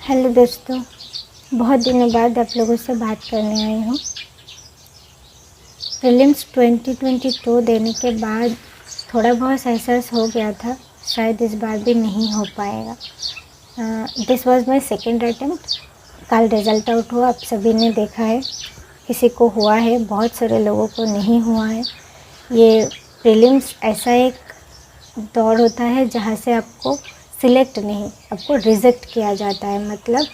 Hello दोस्तों, बहुत दिनों बाद आप लोगों से बात करने आई हूँ। प्रीलिम्स 2022 देने के बाद थोड़ा बहुत एहसास हो गया था, शायद इस बार भी नहीं हो पाएगा। This was my second attempt. कल रिज़ल्ट आउट हुआ, आप सभी ने देखा है। किसी को हुआ है, बहुत सारे लोगों को नहीं हुआ है। ये प्रीलिम्स ऐसा एक दौर होता है जहाँ से आपको सिलेक्ट नहीं, आपको रिजेक्ट किया जाता है। मतलब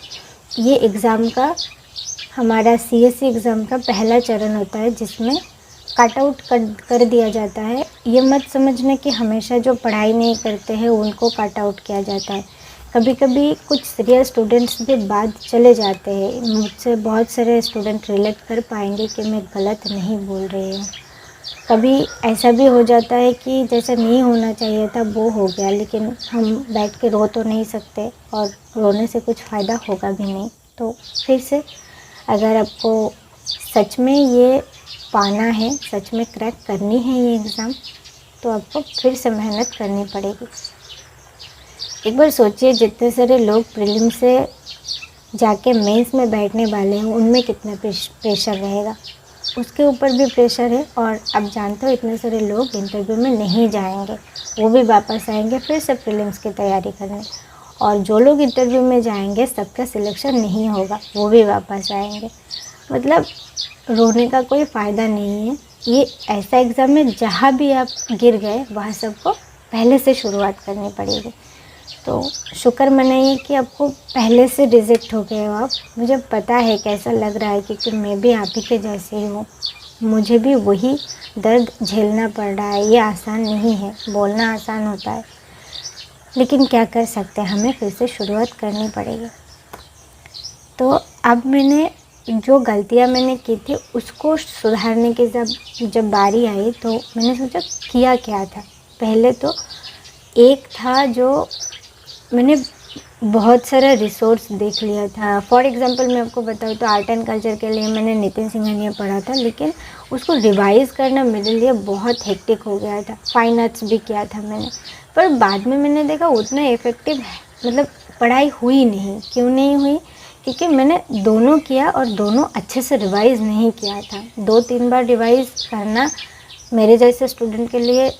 ये एग्ज़ाम का, हमारा सीएससी एग्ज़ाम का पहला चरण होता है जिसमें कट आउट कर दिया जाता है। ये मत समझना कि हमेशा जो पढ़ाई नहीं करते हैं उनको कट आउट किया जाता है। कभी कभी कुछ सीरियस स्टूडेंट्स भी बाद चले जाते हैं। मुझसे बहुत सारे स्टूडेंट रिलेट कर पाएंगे कि मैं गलत नहीं बोल रही हूँ। कभी ऐसा भी हो जाता है कि जैसा नहीं होना चाहिए था वो हो गया, लेकिन हम बैठ के रो तो नहीं सकते और रोने से कुछ फ़ायदा होगा भी नहीं। तो फिर से अगर आपको सच में ये पाना है, सच में क्रैक करनी है ये एग्ज़ाम, तो आपको फिर से मेहनत करनी पड़ेगी। एक बार सोचिए, जितने सारे लोग प्रीलिम से जाके मेंस में बैठने वाले हैं उनमें कितना प्रेशर रहेगा। उसके ऊपर भी प्रेशर है। और अब जानते हो, इतने सारे लोग इंटरव्यू में नहीं जाएंगे, वो भी वापस आएंगे फिर से प्रीलिम्स की तैयारी करने। और जो लोग इंटरव्यू में जाएंगे सबका सिलेक्शन नहीं होगा, वो भी वापस आएंगे। मतलब रोने का कोई फ़ायदा नहीं है। ये ऐसा एग्ज़ाम है जहाँ भी आप गिर गए वहाँ सबको पहले से शुरुआत करनी पड़ेगी। तो शुक्र मनाइए कि आपको पहले से रिजेक्ट हो गए हो आप। मुझे पता है कैसा लग रहा है, क्योंकि मैं भी आप ही के जैसे ही हूँ। मुझे भी वही दर्द झेलना पड़ रहा है। ये आसान नहीं है, बोलना आसान होता है, लेकिन क्या कर सकते हैं, हमें फिर से शुरुआत करनी पड़ेगी। तो अब मैंने जो गलतियाँ मैंने की थी उसको सुधारने की जब बारी आई, तो मैंने सोचा किया क्या था। पहले तो एक था जो मैंने बहुत सारा रिसोर्स देख लिया था। फॉर एग्ज़ाम्पल मैं आपको बताऊँ तो आर्ट एंड कल्चर के लिए मैंने नितिन सिंघानिया पढ़ा था, लेकिन उसको रिवाइज़ करना मेरे लिए बहुत हेक्टिक हो गया था। फाइन आर्ट्स भी किया था मैंने, पर बाद में मैंने देखा उतना इफ़ेक्टिव मतलब पढ़ाई हुई नहीं। क्यों नहीं हुई? क्योंकि मैंने दोनों किया और दोनों अच्छे से रिवाइज़ नहीं किया था। 2-3 बार रिवाइज़ करना मेरे जैसे स्टूडेंट के लिए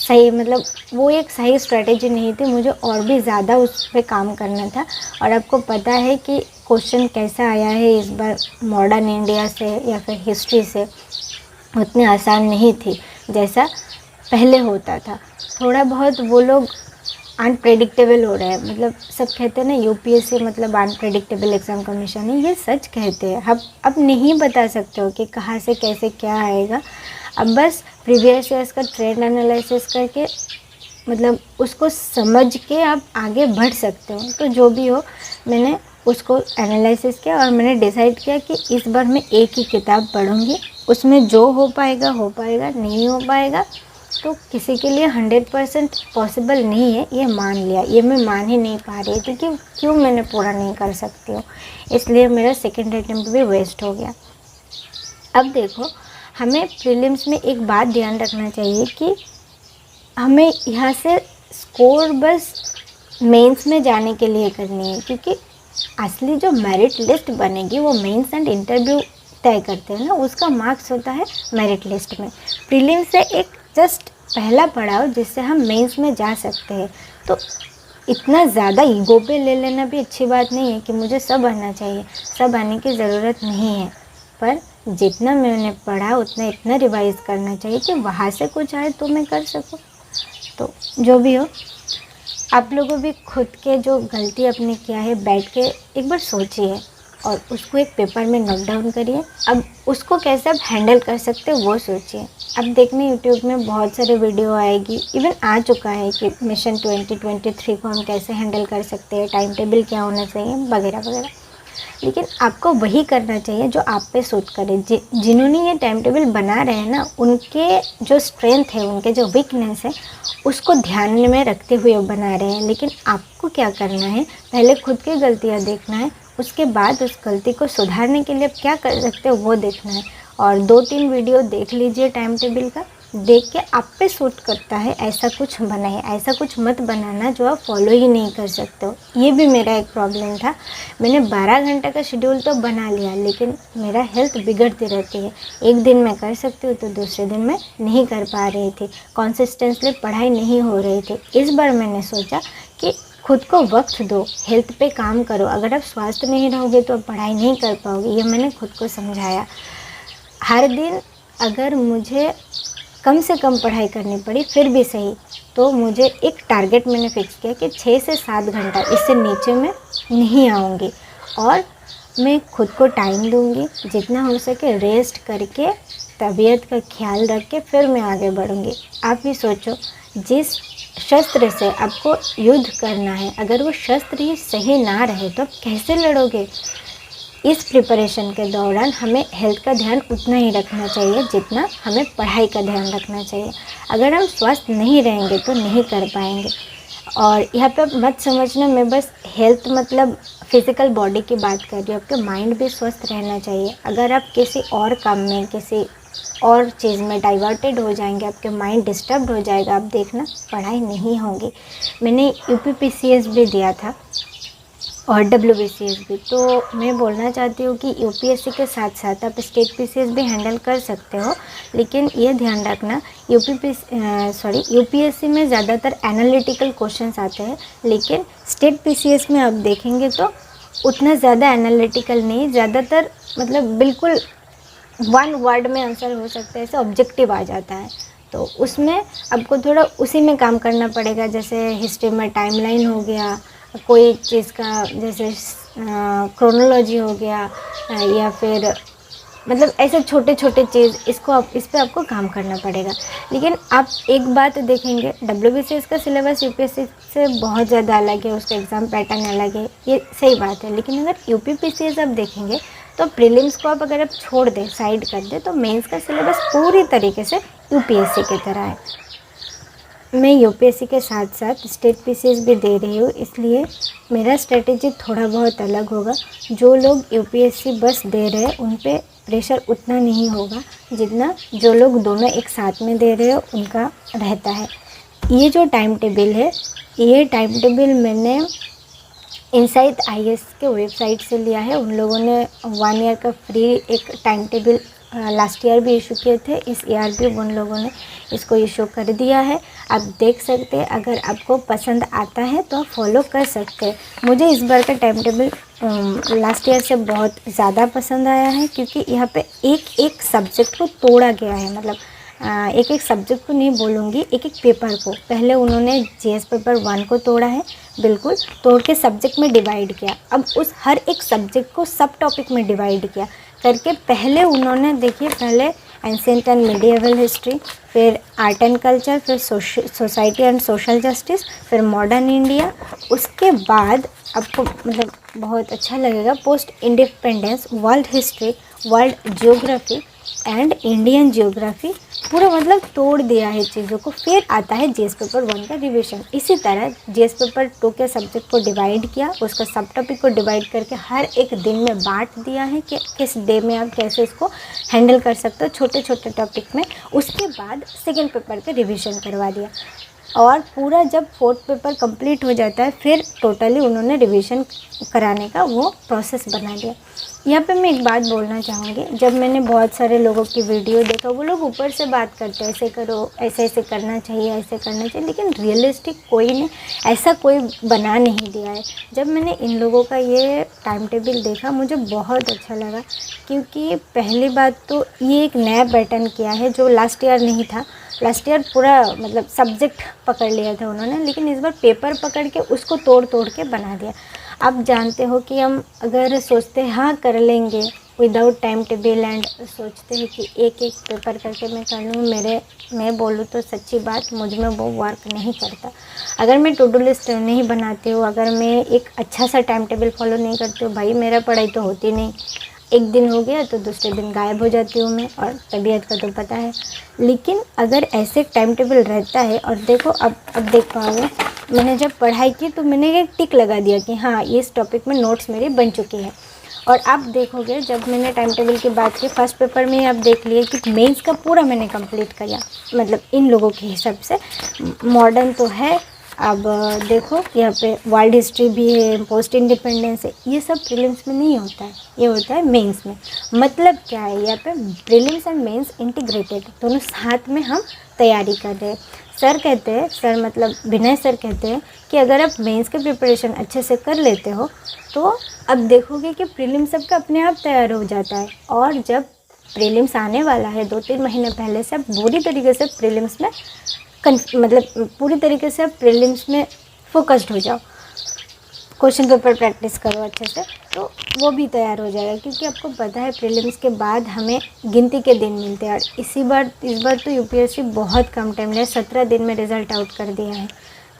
सही, मतलब वो एक सही स्ट्रेटेजी नहीं थी। मुझे और भी ज़्यादा उस पर काम करना था। और आपको पता है कि क्वेश्चन कैसा आया है इस बार मॉडर्न इंडिया से या फिर हिस्ट्री से, उतनी आसान नहीं थी जैसा पहले होता था। थोड़ा बहुत वो लोग अनप्रेडिक्टेबल हो रहा है। मतलब सब कहते हैं ना यूपीएससी मतलब अनप्रेडिक्टेबल एग्ज़ाम कमीशन है, ये सच कहते हैं। अब नहीं बता सकते हो कि कहाँ से कैसे क्या आएगा। अब बस प्रीवियस ईयर्स का ट्रेंड एनालिसिस करके, मतलब उसको समझ के आप आगे बढ़ सकते हो। तो जो भी हो, मैंने उसको एनालिसिस किया और मैंने डिसाइड किया कि इस बार मैं एक ही किताब पढ़ूँगी। उसमें जो हो पाएगा हो पाएगा, नहीं हो पाएगा तो किसी के लिए 100% पॉसिबल नहीं है, ये मान लिया। ये मैं मान ही नहीं पा रही थी कि क्यों मैंने पूरा नहीं कर सकती हूँ, इसलिए मेरा सेकंड अटेम्प्ट भी वेस्ट हो गया। अब देखो, हमें प्रीलिम्स में एक बात ध्यान रखना चाहिए कि हमें यहाँ से स्कोर बस मेंस में जाने के लिए करनी है, क्योंकि असली जो मेरिट लिस्ट बनेगी वो मेंस एंड इंटरव्यू तय करते हैं ना, उसका मार्क्स होता है मेरिट लिस्ट में। प्रीलिम्स से एक जस्ट पहला पड़ाव जिससे हम मेंस में जा सकते हैं। तो इतना ज़्यादा ईगो पे ले लेना भी अच्छी बात नहीं है कि मुझे सब आना चाहिए। सब आने की ज़रूरत नहीं है, पर जितना मैंने पढ़ा उतना इतना रिवाइज़ करना चाहिए कि वहाँ से कुछ आए तो मैं कर सकूँ। तो जो भी हो, आप लोगों भी खुद के जो गलती अपने किया है बैठ के एक बार सोचिए और उसको एक पेपर में नोट डाउन करिए। अब उसको कैसे आप हैंडल कर सकते हो वो सोचिए। अब देखने यूट्यूब में बहुत सारे वीडियो आएगी, इवन आ चुका है कि मिशन 2023 को हम कैसे हैंडल कर सकते हैं, टाइम टेबल क्या होना चाहिए वगैरह वगैरह। लेकिन आपको वही करना चाहिए जो आप पे सूट करे। जिन्होंने ये टाइम टेबल बना रहे हैं ना, उनके जो स्ट्रेंथ है, उनके जो वीकनेस है, उसको ध्यान में रखते हुए बना रहे हैं। लेकिन आपको क्या करना है, पहले खुद की गलतियाँ देखना है, उसके बाद उस गलती को सुधारने के लिए आप क्या कर सकते हो वो देखना है। और 2-3 वीडियो देख लीजिए टाइम टेबल का, देख के आप पे सूट करता है ऐसा कुछ बनाइए, ऐसा कुछ मत बनाना जो आप फॉलो ही नहीं कर सकते हो। ये भी मेरा एक प्रॉब्लम था। मैंने 12 घंटे का शेड्यूल तो बना लिया, लेकिन मेरा हेल्थ बिगड़ती रहती है। एक दिन मैं कर सकती हूँ तो दूसरे दिन मैं नहीं कर पा रही थी, कंसिस्टेंटली पढ़ाई नहीं हो रही थी। इस बार मैंने सोचा कि खुद को वक्त दो, हेल्थ पे काम करो। अगर आप स्वस्थ नहीं रहोगे तो आप पढ़ाई नहीं कर पाओगे, ये मैंने खुद को समझाया। हर दिन अगर मुझे कम से कम पढ़ाई करनी पड़ी फिर भी सही, तो मुझे एक टारगेट मैंने फिक्स किया कि 6 से 7 घंटा, इससे नीचे मैं नहीं आऊँगी। और मैं खुद को टाइम दूँगी, जितना हो सके रेस्ट करके, तबीयत का ख्याल रख के फिर मैं आगे बढ़ूँगी। आप भी सोचो, जिस शस्त्र से आपको युद्ध करना है, अगर वो शस्त्र ही सही ना रहे तो आप कैसे लड़ोगे। इस प्रिपरेशन के दौरान हमें हेल्थ का ध्यान उतना ही रखना चाहिए जितना हमें पढ़ाई का ध्यान रखना चाहिए। अगर हम स्वस्थ नहीं रहेंगे तो नहीं कर पाएंगे। और यहाँ पे आप मत समझना मैं बस हेल्थ मतलब फिज़िकल बॉडी की बात कर रही हूँ, आपके माइंड भी स्वस्थ रहना चाहिए। अगर आप किसी और काम में, किसी और चीज़ में डाइवर्टेड हो जाएंगे, आपके माइंड डिस्टर्ब हो जाएगा, आप देखना पढ़ाई नहीं होगी। मैंने UPPCS भी दिया था और WBCS भी, तो मैं बोलना चाहती हूँ कि UPSC के साथ साथ आप स्टेट PCS भी हैंडल कर सकते हो। लेकिन ये ध्यान रखना, UPSC में ज़्यादातर एनालिटिकल क्वेश्चंस आते हैं, लेकिन स्टेट PCS में आप देखेंगे तो उतना ज़्यादा एनालिटिकल नहीं, ज़्यादातर मतलब बिल्कुल वन वर्ड में आंसर हो सकता है, ऐसे ऑब्जेक्टिव आ जाता है। तो उसमें आपको थोड़ा उसी में काम करना पड़ेगा। जैसे हिस्ट्री में टाइमलाइन हो गया, कोई चीज़ का जैसे क्रोनोलॉजी हो गया, या फिर मतलब ऐसे छोटे छोटे चीज़, इस पे आपको काम करना पड़ेगा। लेकिन आप एक बात देखेंगे, WBCS का सिलेबस UPSC से बहुत ज़्यादा अलग है, उसका एग्ज़ाम पैटर्न अलग है, ये सही बात है। लेकिन अगर UPPCS आप देखेंगे तो प्रीलिम्स को अगर आप छोड़ दें, साइड कर दें, तो मेंस का सिलेबस पूरी तरीके से UPSC की तरह है। मैं UPSC के साथ साथ स्टेट PCS भी दे रही हूँ, इसलिए मेरा स्ट्रेटेजी थोड़ा बहुत अलग होगा। जो लोग UPSC बस दे रहे हैं उन पे प्रेशर उतना नहीं होगा जितना जो लोग दोनों एक साथ में दे रहे हो उनका रहता है। ये जो टाइम टेबल है, ये टाइम टेबल मैंने इनसाइट IAS के वेबसाइट से लिया है। उन लोगों ने 1 ईयर का फ्री एक टाइम टेबल लास्ट ईयर भी इशू किए थे, इस ईयर भी उन लोगों ने इसको इशू कर दिया है। आप देख सकते हैं, अगर आपको पसंद आता है तो आप फॉलो कर सकते हैं। मुझे इस बार का टाइम टेबल लास्ट ईयर से बहुत ज़्यादा पसंद आया है, क्योंकि यहाँ पे एक एक सब्जेक्ट को तोड़ा गया है। मतलब एक एक सब्जेक्ट को नहीं बोलूँगी, एक एक पेपर को। पहले उन्होंने GS पेपर 1 को तोड़ा है, बिल्कुल तोड़ के सब्जेक्ट में डिवाइड किया। अब उस हर एक सब्जेक्ट को सब टॉपिक में डिवाइड किया करके पहले उन्होंने देखिए, पहले एंशिएंट एंड मिडिएवल हिस्ट्री, फिर आर्ट एंड कल्चर, फिर सोसाइटी एंड सोशल जस्टिस, फिर मॉडर्न इंडिया। उसके बाद आपको मतलब बहुत अच्छा लगेगा, post independence, world history, world geography and Indian geography. पूरा मतलब तोड़ दिया है चीज़ों को। फिर आता है GS पेपर 1 का रिवीजन। इसी तरह GS पेपर 2 के सब्जेक्ट को डिवाइड किया, उसका सब टॉपिक को डिवाइड करके हर एक दिन में बांट दिया है कि किस डे में आप कैसे इसको हैंडल कर सकते हो छोटे छोटे टॉपिक में। उसके बाद सेकेंड पेपर का रिवीजन करवा दिया, और पूरा जब 4th पेपर कंप्लीट हो जाता है फिर टोटली उन्होंने रिवीजन कराने का वो प्रोसेस बना दिया। यहाँ पे मैं एक बात बोलना चाहूँगी, जब मैंने बहुत सारे लोगों की वीडियो देखा, वो लोग ऊपर से बात करते हैं, ऐसे करो, ऐसे ऐसे करना चाहिए, ऐसे करना चाहिए, लेकिन रियलिस्टिक कोई ने ऐसा कोई बना नहीं दिया है। जब मैंने इन लोगों का ये टाइम टेबल देखा मुझे बहुत अच्छा लगा, क्योंकि पहली बात तो ये एक नया पैटर्न किया है जो लास्ट ईयर नहीं था। लास्ट ईयर पूरा मतलब सब्जेक्ट पकड़ लिया था उन्होंने, लेकिन इस बार पेपर पकड़ के उसको तोड़ तोड़ के बना दिया। आप जानते हो कि हम अगर सोचते हैं हाँ कर लेंगे विदाउट टाइम टेबल एंड सोचते हैं कि एक एक पेपर करके मैं कर लूँ, मैं बोलूँ तो सच्ची बात मुझ में वो वर्क नहीं करता। अगर मैं टू डू लिस्ट नहीं बनाती हूँ, अगर मैं एक अच्छा सा टाइम टेबल फॉलो नहीं करती हूँ, भाई मेरा पढ़ाई तो होती नहीं। एक दिन हो गया तो दूसरे दिन गायब हो जाती हूँ मैं, और तबीयत का तो पता है। लेकिन अगर ऐसे टाइम टेबल रहता है, और देखो अब देख पाओगे, मैंने जब पढ़ाई की तो मैंने एक टिक लगा दिया कि हाँ इस टॉपिक में नोट्स मेरी बन चुकी है। और आप देखोगे जब मैंने टाइम टेबल की बात की, फर्स्ट पेपर में आप देख लिए कि मेंस का पूरा मैंने कंप्लीट किया, मतलब इन लोगों के हिसाब से। मॉडर्न तो है, अब देखो यहाँ पे वर्ल्ड हिस्ट्री भी है, पोस्ट इंडिपेंडेंस है, ये सब प्रीलिम्स में नहीं होता है, ये होता है मेंस में। मतलब क्या है, यहाँ पे प्रीलिम्स एंड मेंस इंटीग्रेटेड, दोनों साथ में हम तैयारी कर रहे हैं। सर कहते हैं, सर मतलब विनय सर कहते हैं कि अगर आप मेंस के प्रिपरेशन अच्छे से कर लेते हो तो अब देखोगे कि प्रीलिम्स सबका अपने आप तैयार हो जाता है। और जब प्रीलिम्स आने वाला है 2-3 महीने पहले से आप पूरी तरीके से प्रीलिम्स में मतलब पूरी तरीके से आप प्रीलिम्स में फोकस्ड हो जाओ, क्वेश्चन पेपर प्रैक्टिस करो अच्छे से, तो वो भी तैयार हो जाएगा। क्योंकि आपको पता है प्रीलिम्स के बाद हमें गिनती के दिन मिलते हैं, और इस बार तो यूपीएससी बहुत कम टाइम ले 17 दिन में रिज़ल्ट आउट कर दिया है।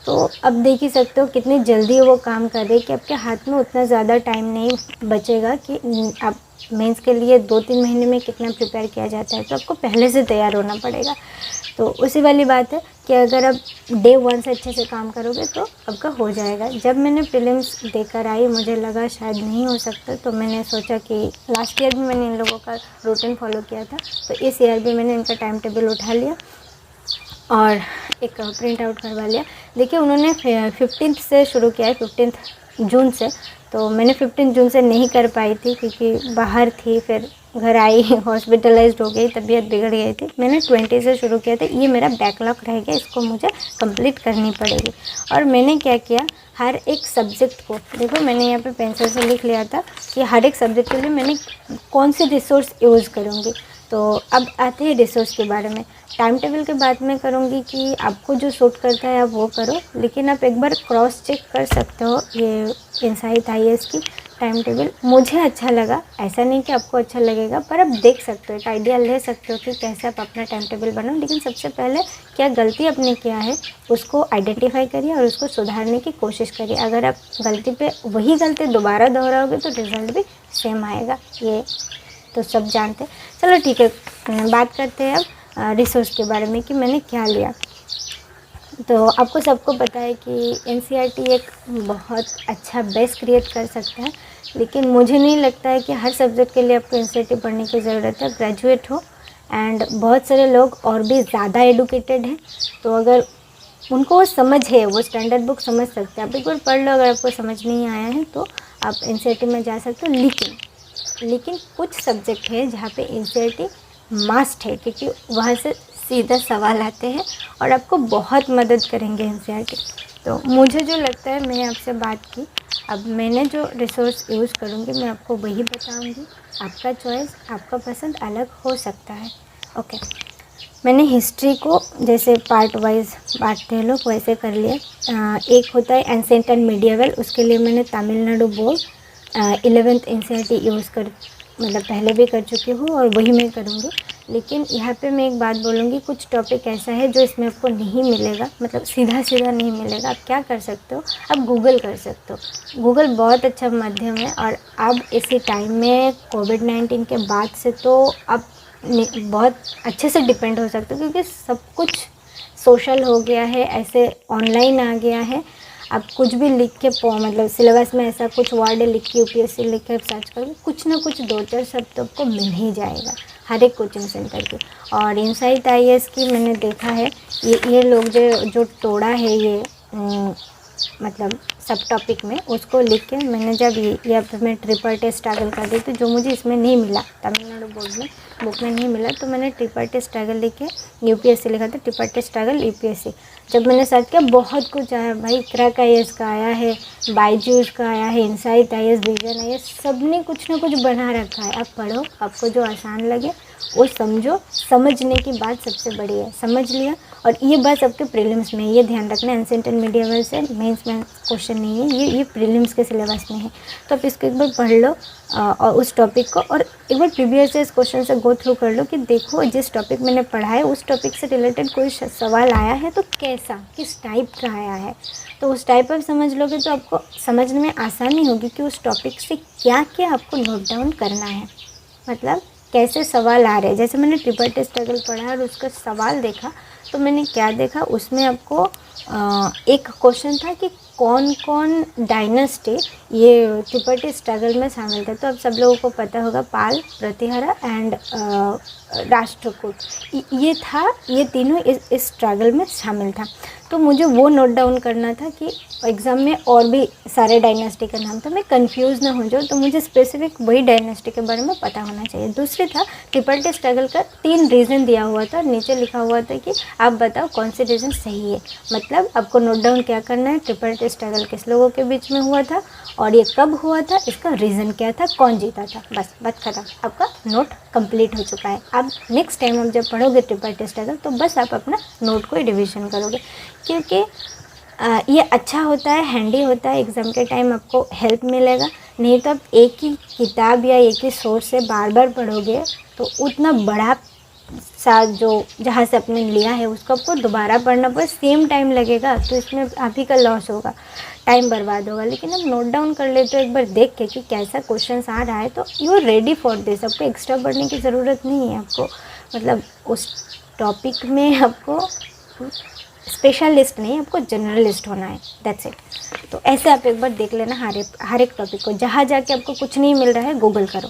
तो अब देख ही सकते हो कितनी जल्दी वो काम कर रहे हैं कि आपके हाथ में उतना ज़्यादा टाइम नहीं बचेगा कि आप मेंस के लिए 2-3 महीने में कितना प्रिपेयर किया जाता है, तो आपको पहले से तैयार होना पड़ेगा। तो उसी वाली बात है कि अगर आप डे 1 से अच्छे से काम करोगे तो आपका हो जाएगा। जब मैंने प्रीलिम्स देकर आई मुझे लगा शायद नहीं हो सकता, तो मैंने सोचा कि लास्ट ईयर भी मैंने इन लोगों का रूटीन फॉलो किया था, तो इस ईयर भी मैंने इनका टाइम टेबल उठा लिया और एक प्रिंट आउट करवा लिया। देखिए उन्होंने 15 से शुरू किया है, 15 जून से, तो मैंने 15 जून से नहीं कर पाई थी क्योंकि बाहर थी, फिर घर आई, हॉस्पिटलाइज्ड हो गई, तबीयत बिगड़ गई थी। मैंने 20 से शुरू किया था, ये मेरा बैकलॉग रह गया, इसको मुझे कंप्लीट करनी पड़ेगी। और मैंने क्या किया, हर एक सब्जेक्ट को देखो, मैंने यहाँ पे पेंसिल से लिख लिया था कि हर एक सब्जेक्ट के लिए मैंने कौन सी रिसोर्स यूज़ करूँगी। तो अब आते हैं रिसोर्स के बारे में। टाइम टेबल के बाद में करूँगी कि आपको जो सूट करता है आप वो करो, लेकिन आप एक बार क्रॉस चेक कर सकते हो ये इनसाइट आईएएस की टाइम टेबल। मुझे अच्छा लगा, ऐसा नहीं कि आपको अच्छा लगेगा, पर आप देख सकते हो, एक आइडिया ले सकते हो कि कैसे आप अपना टाइम टेबल बनाओ। लेकिन सबसे पहले क्या गलती आपने किया है उसको आइडेंटिफाई करिए और उसको सुधारने की कोशिश करिए। अगर आप गलती पे वही गलती दोबारा दोहराओगे तो रिज़ल्ट भी सेम आएगा, ये तो सब जानते हैं। चलो ठीक है, बात करते हैं अब रिसोर्स के बारे में कि मैंने क्या लिया। तो आपको सबको पता है कि एनसीईआरटी एक बहुत अच्छा बेस क्रिएट कर सकता है, लेकिन मुझे नहीं लगता है कि हर सब्जेक्ट के लिए आपको एनसीईआरटी पढ़ने की ज़रूरत है। ग्रेजुएट हो एंड बहुत सारे लोग और भी ज़्यादा एडुकेटेड हैं, तो अगर उनको वो समझ है, वो स्टैंडर्ड बुक समझ सकते हैं, आप एक बार पढ़ लो, अगर आपको समझ नहीं आया है तो आप एनसीईआरटी में जा सकते हो। लेकिन कुछ सब्जेक्ट है जहाँ पे एनसीईआरटी मस्ट है, क्योंकि वहाँ से सीधा सवाल आते हैं और आपको बहुत मदद करेंगे एनसीईआरटी। तो मुझे जो लगता है, मैंने आपसे बात की, अब मैंने जो रिसोर्स यूज़ करूँगी मैं आपको वही बताऊँगी। आपका चॉइस, आपका पसंद अलग हो सकता है। ओके, मैंने हिस्ट्री को जैसे पार्ट वाइज बांटते हैं लोग वैसे कर लिया। एक होता है एंसेंट एंड मीडिएवल, उसके लिए मैंने Tamil Nadu board 11th NCERT use कर, मतलब पहले भी कर चुकी हूँ और वही मैं करूँगी। लेकिन यहाँ पे मैं एक बात बोलूँगी, कुछ टॉपिक ऐसा है जो इसमें आपको नहीं मिलेगा, मतलब सीधा सीधा नहीं मिलेगा। आप क्या कर सकते हो, आप गूगल कर सकते हो। गूगल बहुत अच्छा माध्यम है, और अब इसी टाइम में कोविड-19 के बाद से तो आप बहुत अच्छे से डिपेंड हो सकते हो, क्योंकि सब कुछ सोशल हो गया है, ऐसे ऑनलाइन आ गया है। आप कुछ भी लिख के मतलब सिलेबस में ऐसा कुछ वर्ड लिख के यूपीएससी लिख के सर्च करोगे, कुछ ना कुछ 2-4 शब्द तो आपको मिल ही जाएगा हर एक कोचिंग सेंटर की। और इनसाइट आईएएस की मैंने देखा है, ये लोग जो तोड़ा है ये मतलब सब टॉपिक में, उसको लिख के मैंने जब ये मैं ट्रिपल टेस्ट स्ट्रगल कर दी थी, जो मुझे इसमें नहीं मिला, तमिलनाडु बोर्ड में बुक में नहीं मिला, तो मैंने ट्रिपल टेस्ट स्ट्रगल लिख के यूपीएससी लिखा था, ट्रिपल टेस्ट स्ट्रगल यूपीएससी। जब मैंने सर्च किया बहुत कुछ आया भाई, क्रैक आईएएस का आया है, बायजूस का आया है, इनसाइट आईएएस, विजन आईएएस, सब ने कुछ ना कुछ बना रखा है। आप पढ़ो, आपको जो आसान लगे वो समझो। समझने की बात सबसे बड़ी है, समझ लिया। और ये बात सबके प्रीलिम्स में है, ये ध्यान रखना, एंसेंट एंड मीडिएवल से मेंस में क्वेश्चन नहीं है, ये प्रीलिम्स के सिलेबस में है। तो आप इसको एक बार पढ़ लो और उस टॉपिक को, और एक बार प्रीवियस इस क्वेश्चन से गो थ्रू कर लो कि देखो जिस टॉपिक मैंने पढ़ा है उस टॉपिक से रिलेटेड कोई सवाल आया है तो कैसा, किस टाइप का आया है। तो उस टाइप पर समझ लोगे तो आपको समझने में आसानी होगी कि उस टॉपिक से क्या क्या आपको नोट डाउन करना है, मतलब कैसे सवाल आ रहे हैं। जैसे मैंने ट्रिपल टेस्ट स्ट्रगल पढ़ा और उसका सवाल देखा, तो मैंने क्या देखा, उसमें आपको एक क्वेश्चन था कि कौन कौन डायनेस्टी ये त्रिपाठी स्ट्रगल में शामिल थे। तो अब सब लोगों को पता होगा, पाल, प्रतिहारा एंड राष्ट्रकूट, ये था, ये तीनों इस स्ट्रगल में शामिल था। तो मुझे वो नोट डाउन करना था कि एग्ज़ाम में और भी सारे डायनेस्टी का नाम था, मैं कंफ्यूज ना हो जाऊँ, तो मुझे स्पेसिफिक वही डायनेस्टी के बारे में पता होना चाहिए। दूसरी था, त्रिपाठी स्ट्रगल का 3 रीज़न दिया हुआ था, नीचे लिखा हुआ था कि आप बताओ कौन से रीज़न सही है। मतलब आपको नोट डाउन क्या करना है, त्रिपाठी स्ट्रगल किस लोगों के बीच में हुआ था और ये कब हुआ था, इसका रीज़न क्या था, कौन जीता था, बस बात खत्म, आपका नोट कंप्लीट हो चुका है। अब नेक्स्ट टाइम आप जब पढ़ोगे त्रिपाठी स्ट्रगल तो बस आप अपना नोट को ही रिविज़न करोगे, क्योंकि ये अच्छा होता है, हैंडी होता है, एग्ज़ाम के टाइम आपको हेल्प मिलेगा। नहीं तो आप एक ही किताब या एक ही सोर्स से बार बार पढ़ोगे तो उतना बड़ा सा जो जहाँ से आपने लिया है उसको आपको दोबारा पढ़ना पड़े, सेम टाइम लगेगा, तो इसमें आप ही का लॉस होगा, टाइम बर्बाद होगा। लेकिन आप नोट डाउन कर लेते हो एक बार देख के कि कैसा क्वेश्चन आ रहा है, तो you are ready for this. आपको एक्स्ट्रा पढ़ने की ज़रूरत नहीं है, आपको मतलब उस टॉपिक में आपको स्पेशलिस्ट नहीं, आपको जनरलिस्ट होना है, दैट्स इट। तो ऐसे आप एक बार देख लेना हर एक टॉपिक को। जहाँ जाके आपको कुछ नहीं मिल रहा है गूगल करो।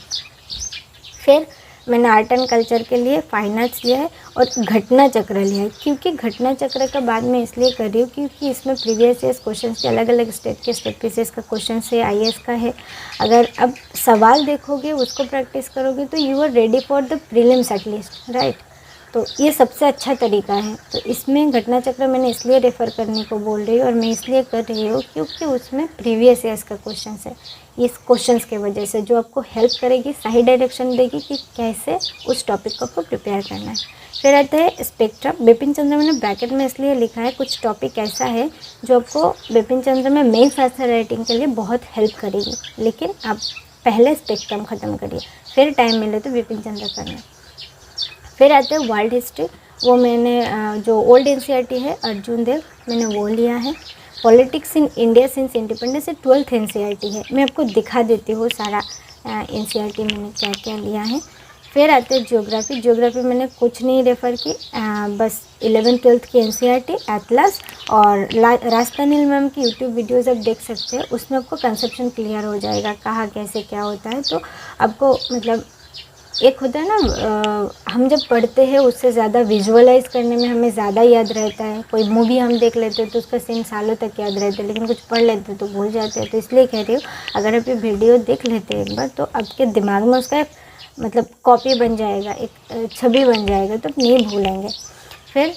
फिर मैंने आर्ट एंड कल्चर के लिए फाइन आर्ट्स लिया है और घटना चक्र लिया है, क्योंकि घटना चक्र का बाद में इसलिए कर रही हूँ क्योंकि इसमें प्रीवियस ईयर्स क्वेश्चन के अलग अलग स्टेट के स्टेट पीसेस का क्वेश्चन है, IAS का है। अगर अब सवाल देखोगे, उसको प्रैक्टिस करोगे तो you are ready for the prelims at least, right. तो ये सबसे अच्छा तरीका है। तो इसमें घटना चक्र मैंने इसलिए रेफ़र करने को बोल रही हूँ और मैं इसलिए कर रही हूँ क्योंकि उसमें प्रीवियस ईयर्स का क्वेश्चन है। इस क्वेश्चंस के वजह से जो आपको हेल्प करेगी, सही डायरेक्शन देगी कि कैसे उस टॉपिक को आपको प्रिपेयर करना है। फिर आता है स्पेक्ट्रम। बिपिन चंद्र मैंने ब्रैकेट में इसलिए लिखा है, कुछ टॉपिक ऐसा है जो आपको बिपिन चंद्र में मेंस आंसर राइटिंग के लिए बहुत हेल्प करेगी, लेकिन आप पहले स्पेक्ट्रम ख़त्म करिए, फिर टाइम मिले तो बिपिन चंद्र करना। फिर आते हैं वर्ल्ड हिस्ट्री, वो मैंने जो ओल्ड NCERT है अर्जुन देव, मैंने वो लिया है। Politics in India since independence से 12th NCERT है, मैं आपको दिखा देती हूँ सारा NCERT मैंने क्या क्या लिया है। फिर आते हैं ज्योग्राफी। ज्योग्राफी मैंने कुछ नहीं रेफ़र की, बस 11th 12th की NCERT, एटलस और रास्ता नील मैम की यूट्यूब वीडियोज़ आप देख सकते हैं, उसमें आपको कंसेप्शन क्लियर हो जाएगा, कहाँ कैसे क्या होता है। तो आपको मतलब एक होता है ना, हम जब पढ़ते हैं उससे ज़्यादा विजुअलाइज करने में हमें ज़्यादा याद रहता है। कोई मूवी हम देख लेते हैं तो उसका सीन सालों तक याद रहता है, लेकिन कुछ पढ़ लेते हैं तो भूल जाते हैं। तो इसलिए कह रही हूँ, अगर आप ये वीडियो देख लेते हैं एक बार तो आपके दिमाग में उसका मतलब कॉपी बन जाएगा, एक छवि बन जाएगा, तो आप नहीं भूलेंगे। फिर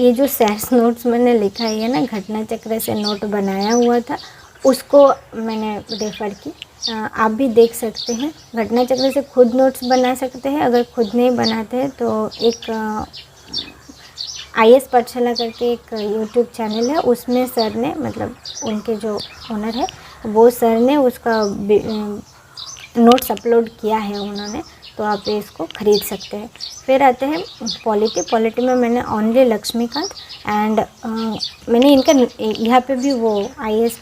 ये जो सेस नोट्स मैंने लिखा है ना, घटना चक्र से नोट बनाया हुआ था, उसको मैंने रेफ़र की, आप भी देख सकते हैं। घटना चक्र से खुद नोट्स बना सकते हैं, अगर खुद नहीं बनाते हैं तो एक IAS पाठशाला करके एक यूट्यूब चैनल है, उसमें सर ने मतलब उनके जो ओनर है वो सर ने उसका नोट्स अपलोड किया है उन्होंने, तो आप इसको ख़रीद सकते हैं। फिर आते हैं पॉलिटी में मैंने ओनली लक्ष्मीकांत एंड मैंने इनका यहाँ पे भी वो IAS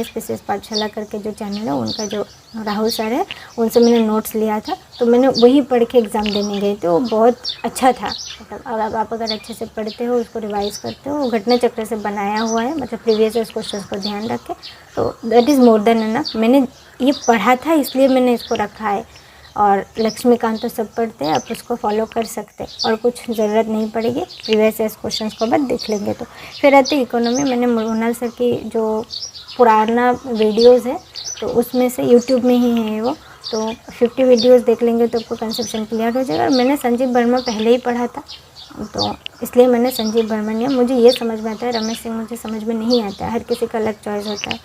PCS पाठशाला करके जो चैनल है उनका जो राहुल सर है, उनसे मैंने नोट्स लिया था, तो मैंने वही पढ़ के एग्ज़ाम देने गई थी। वो बहुत अच्छा था, मतलब अब आप अगर अच्छे से पढ़ते हो, उसको रिवाइज़ करते हो, घटना चक्र से बनाया हुआ है, मतलब प्रीवियस ईयर क्वेश्चन को ध्यान रख के, तो that is more than enough. मैंने ये पढ़ा था इसलिए मैंने इसको रखा है। और लक्ष्मीकांत तो सब पढ़ते हैं, आप उसको फॉलो कर सकते हैं और कुछ ज़रूरत नहीं पड़ेगी, प्रीवियस ईयर क्वेश्चंस को बाद देख लेंगे। तो फिर आती है इकोनॉमी। मैंने मोनाल सर की जो पुराना वीडियोस है तो उसमें से यूट्यूब में ही है वो, तो 50 वीडियोस देख लेंगे तो आपको कंसेप्शन क्लियर हो जाएगा। और मैंने संजीव वर्मा पहले ही पढ़ा था, तो इसलिए मैंने संजीव वर्मा लिया। मुझे ये समझ में आता है, रमेश सिंह मुझे समझ में नहीं आता है, हर किसी का अलग चॉइस होता है।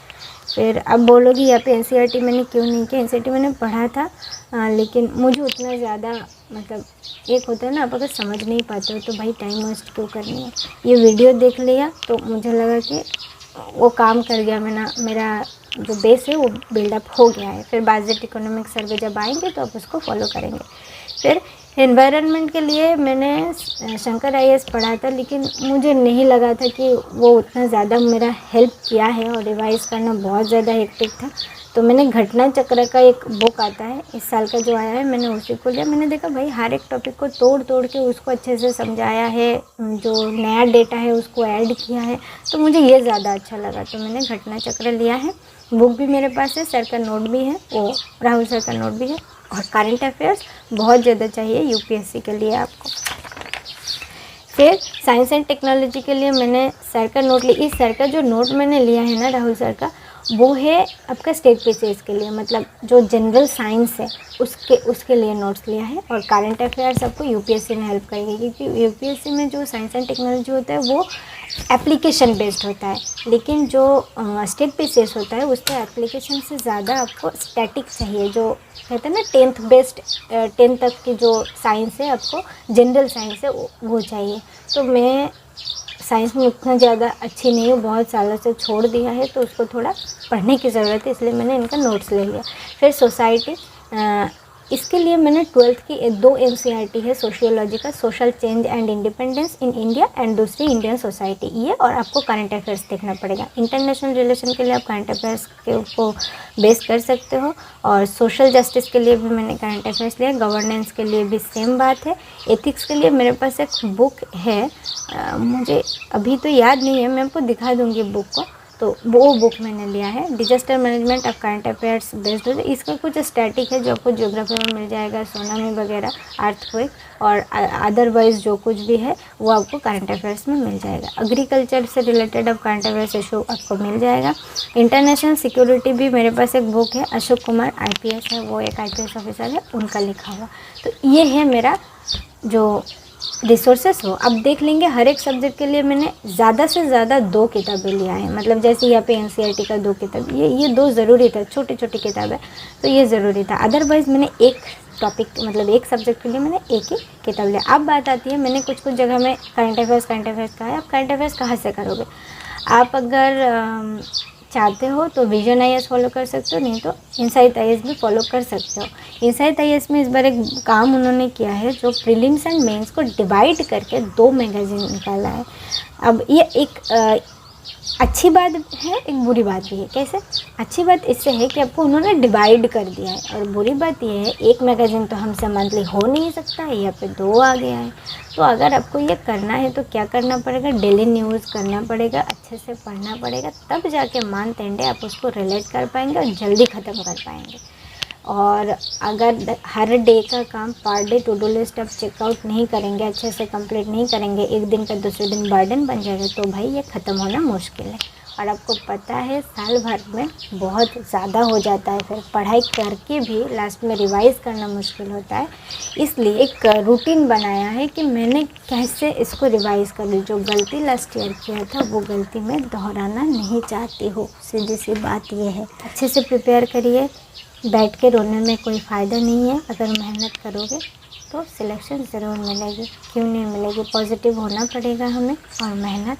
फिर अब बोलोगी यहाँ पे NCERT मैंने क्यों नहीं किया, NCERT मैंने पढ़ा था, लेकिन मुझे उतना ज़्यादा मतलब एक होता है ना, आप अगर समझ नहीं पाते हो तो भाई टाइम वेस्ट क्यों करनी है। ये वीडियो देख लिया तो मुझे लगा कि वो काम कर गया, मेरा जो बेस है वो बिल्डअप हो गया है। फिर बाजेट इकोनॉमिक सर्वे जब आएंगे तो आप उसको फॉलो करेंगे। फिर एनवायरनमेंट के लिए मैंने शंकर IAS पढ़ा था, लेकिन मुझे नहीं लगा था कि वो उतना ज़्यादा मेरा हेल्प किया है और रिवाइज़ करना बहुत ज़्यादा हेक्टिक था, तो मैंने घटना चक्र का एक बुक आता है इस साल का जो आया है, मैंने उसी को लिया। मैंने देखा भाई हर एक टॉपिक को तोड़ तोड़ के उसको अच्छे से समझाया है, जो नया डेटा है उसको ऐड किया है, तो मुझे ये ज़्यादा अच्छा लगा, तो मैंने घटना चक्र लिया है। बुक भी मेरे पास है, सर का नोट भी है, वो राहुल सर का नोट भी है। और करंट अफेयर्स बहुत ज़्यादा चाहिए यूपीएससी के लिए आपको। फिर साइंस एंड टेक्नोलॉजी के लिए मैंने सर का नोट लिया। इस सर का जो नोट मैंने लिया है ना राहुल सर का, वो है आपका स्टेट पीसीएस के लिए, मतलब जो जनरल साइंस है उसके लिए नोट्स लिया है। और करंट अफेयर्स आपको यूपीएससी में हेल्प करेगी, क्योंकि यूपीएससी में जो साइंस एंड टेक्नोलॉजी होता है वो एप्लीकेशन बेस्ड होता है, लेकिन जो स्टेट पीसीएस होता है उसमें एप्लीकेशन से ज़्यादा आपको स्टैटिक चाहिए। जो कहते हैं ना 10th बेस्ड, 10th तक की जो साइंस है आपको जनरल साइंस है वो चाहिए। तो मैं साइंस में उतना ज़्यादा अच्छी नहीं हूँ, बहुत सालों से छोड़ दिया है, तो उसको थोड़ा पढ़ने की ज़रूरत है, इसलिए मैंने इनका नोट्स ले लिया। फिर सोसाइटी, इसके लिए मैंने 12th की 2 एनसीईआरटी है सोशियोलॉजी का, social change and independence in India, and दूसरी इंडियन सोसाइटी, ये। और आपको करंट अफेयर्स देखना पड़ेगा। इंटरनेशनल रिलेशन के लिए आप करंट अफेयर्स को बेस कर सकते हो, और सोशल जस्टिस के लिए भी मैंने करंट अफेयर्स लिया। गवर्नेंस के लिए भी सेम बात है। एथिक्स के लिए मेरे पास एक बुक है, मुझे अभी तो याद नहीं है, मैं आपको दिखा दूँगी बुक को, तो वो बुक मैंने लिया है। Disaster management of current affairs based है। इसका कुछ स्टैटिक है जो आपको ज्योग्राफी में मिल जाएगा, सुनामी वगैरह, अर्थक्वेक, और अदरवाइज जो कुछ भी है वो आपको करंट अफेयर्स में मिल जाएगा। एग्रीकल्चर से रिलेटेड अब करंट अफेयर्स इशू आपको मिल जाएगा। इंटरनेशनल सिक्योरिटी भी मेरे पास एक बुक है, अशोक कुमार आईपीएस है, वो एक आईपीएस ऑफिसर है, उनका लिखा हुआ। तो ये है मेरा जो रिसोर्सेस हो। अब देख लेंगे हर एक सब्जेक्ट के लिए मैंने ज़्यादा से ज़्यादा 2 किताबें लिया है, मतलब जैसे यहाँ पे एनसीईआरटी का 2 किताब, ये 2 ज़रूरी था, छोटी छोटी किताबें, तो ये ज़रूरी था। अदरवाइज़ मैंने एक टॉपिक, मतलब एक सब्जेक्ट के लिए मैंने एक ही किताब लिया। अब बात आती है, मैंने कुछ जगह में करंट अफेयर्स कहा है। अब करंट अफेयर्स कहाँ से करोगे आप? अगर चाहते हो तो विजन आईएएस फॉलो कर सकते हो, नहीं तो इनसाइट आईएएस भी फॉलो कर सकते हो। इनसाइट आईएएस में इस बार एक काम उन्होंने किया है, जो प्रीलिम्स एंड मेंस को डिवाइड करके 2 मैगजीन निकाला है। अब ये एक अच्छी बात है, एक बुरी बात भी है। कैसे? अच्छी बात इससे है कि आपको उन्होंने डिवाइड कर दिया है, और बुरी बात ये है एक मैगजीन तो हमसे मंथली हो नहीं सकता है, यहाँ पे 2 आ गया है। तो अगर आपको ये करना है तो क्या करना पड़ेगा? डेली न्यूज़ करना पड़ेगा, अच्छे से पढ़ना पड़ेगा, तब जाके मंथ एंड आप उसको रिलेट कर पाएंगे और जल्दी ख़त्म कर पाएंगे। और अगर हर डे का काम पर डे टू डू लिस्ट आप चेकआउट नहीं करेंगे, अच्छे से कंप्लीट नहीं करेंगे, एक दिन का दूसरे दिन बर्डन बन जाएगा, तो भाई ये ख़त्म होना मुश्किल है। और आपको पता है साल भर में बहुत ज़्यादा हो जाता है, फिर पढ़ाई करके भी लास्ट में रिवाइज़ करना मुश्किल होता है। इसलिए एक रूटीन बनाया है कि मैंने कैसे इसको रिवाइज़ करूँ। जो गलती लास्ट ईयर किया था वो गलती मैं दोहराना नहीं चाहती हूँ, सीधी सी बात ये है। अच्छे से प्रिपेयर करिए, बैठ के रोने में कोई फ़ायदा नहीं है। अगर मेहनत करोगे तो सिलेक्शन ज़रूर मिलेगी, क्यों नहीं मिलेगी। पॉजिटिव होना पड़ेगा हमें और मेहनत